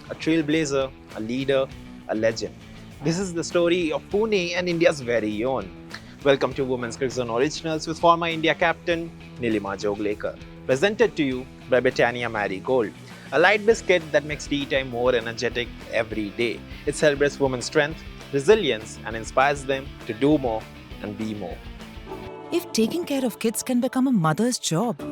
a trailblazer, a leader, a legend. This is the story of Pune and India's very own. Welcome to Women's Cricket Zone Originals with former India captain Nilima Joglekar. Presented to you by Britannia Marie Gold, a light biscuit that makes tea time more energetic every day. It celebrates women's strength, resilience, and inspires them to do more and be more. If taking care of kids can become a mother's job,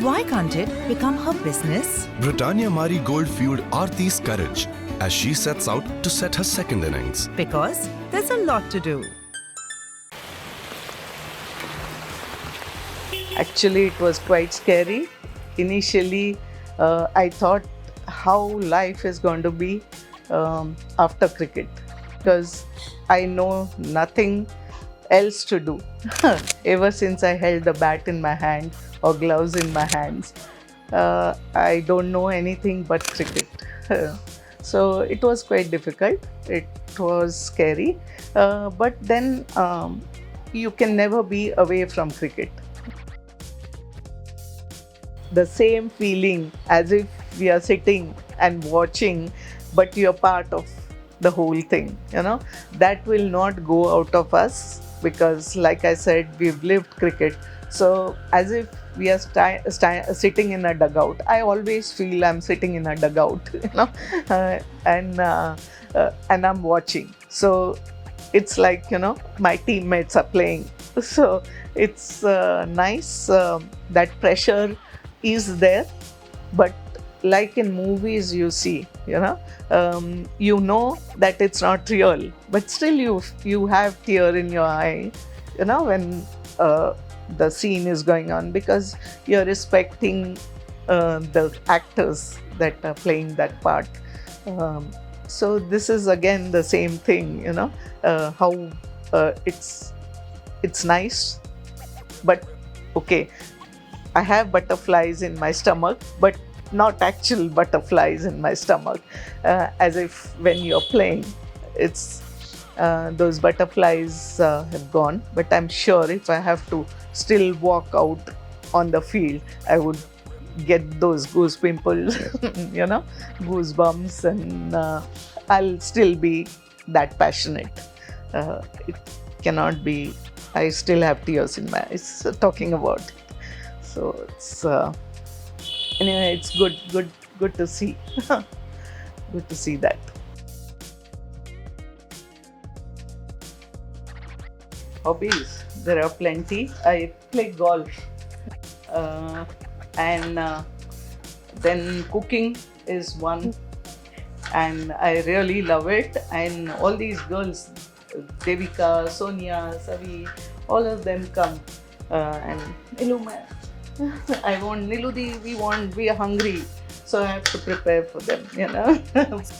why can't it become her business? Britannia Marie Gold fueled Aarti's courage as she sets out to set her second innings. Because there's a lot to do. Actually, it was quite scary. Initially, I thought how life is going to be after cricket, because I know nothing else to do. Ever since I held the bat in my hand or gloves in my hands, I don't know anything but cricket. So it was quite difficult. It was scary, but then you can never be away from cricket. The same feeling as if we are sitting and watching, but you're part of the whole thing, that will not go out of us, because like I said, we've lived cricket. So as if we are sitting in a dugout. I always feel I'm sitting in a dugout, and I'm watching. So it's like, my teammates are playing. So it's nice. That pressure is there, but like in movies you see, you know that it's not real, but still you have tear in your eye, when the scene is going on, because you're respecting the actors that are playing that part. So this is again the same thing, how it's nice, but okay, I have butterflies in my stomach, but not actual butterflies in my stomach, as if when you're playing, it's those butterflies have gone. But I'm sure if I have to still walk out on the field, I would get those goose pimples, goosebumps, and I'll still be that passionate. It cannot be. I still have tears in my eyes talking about it. So it's anyway, it's good to see. Good to see that. Hobbies, there are plenty. I play golf, and then cooking is one, and I really love it. And all these girls, Devika, Sonia, Savi, all of them come, and I want Niludi, we are hungry, so I have to prepare for them,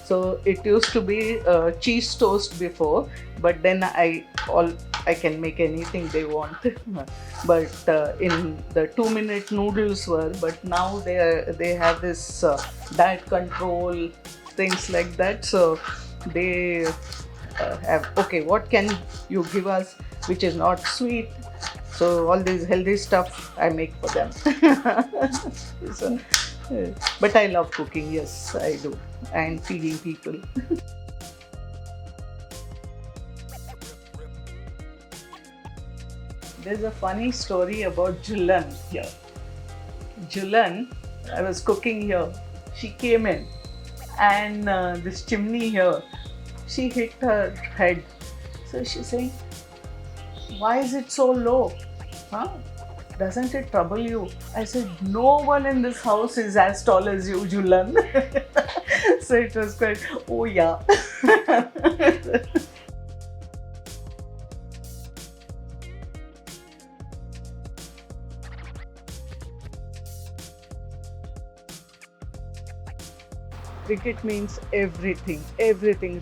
So it used to be cheese toast before, but then I can make anything they want. But in the 2-minute noodles were, but now they have this diet control, things like that. So they have, okay, what can you give us which is not sweet? So all this healthy stuff I make for them. So, but I love cooking, yes, I do, and feeding people. There's a funny story about Julan here. Julan, I was cooking here. She came in, and this chimney here, she hit her head. So she's saying, "Why is it so low? Huh? Doesn't it trouble you?" I said, "No one in this house is as tall as you, Julan." So it was quite, oh yeah. Cricket means everything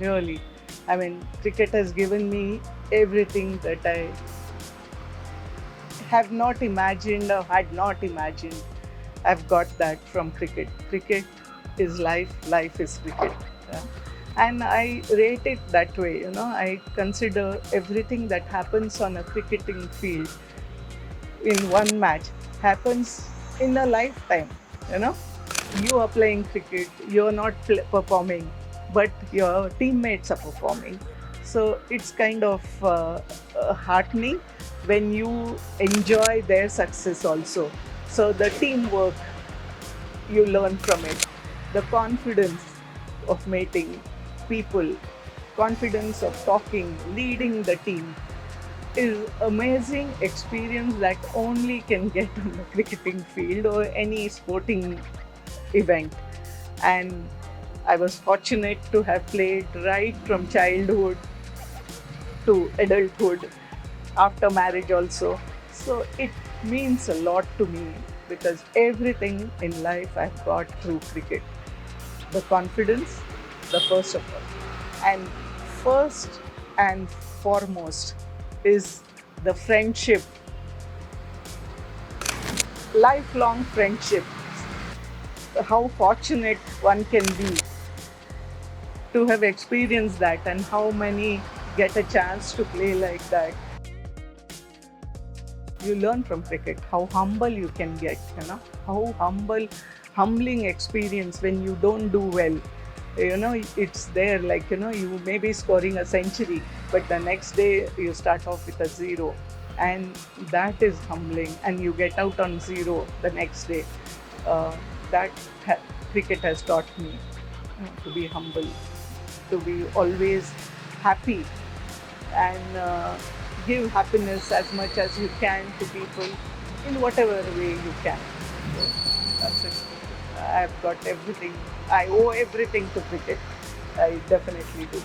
really. I mean, cricket has given me everything that I have not imagined or had not imagined. I've got that from cricket. Cricket is life, life is cricket. Yeah. And I rate it that way, I consider everything that happens on a cricketing field in one match happens in a lifetime, You are playing cricket, you're not performing, but your teammates are performing. So it's kind of heartening when you enjoy their success also. So the teamwork, you learn from it. The confidence of meeting people, confidence of talking, leading the team is amazing experience that only can get on the cricketing field or any sporting event. And I was fortunate to have played right from childhood to adulthood, after marriage also. So it means a lot to me because everything in life I've got through cricket. The confidence, the first of all. And first and foremost is the friendship, lifelong friendship. How fortunate one can be to have experienced that, and how many get a chance to play like that. You learn from cricket how humble you can get, how humbling experience when you don't do well. It's there, like, you may be scoring a century, but the next day you start off with a zero. And that is humbling, and you get out on zero the next day. That cricket has taught me to be humble, to be always happy, and give happiness as much as you can to people in whatever way you can. So that's it. I've got everything. I owe everything to cricket. I definitely do.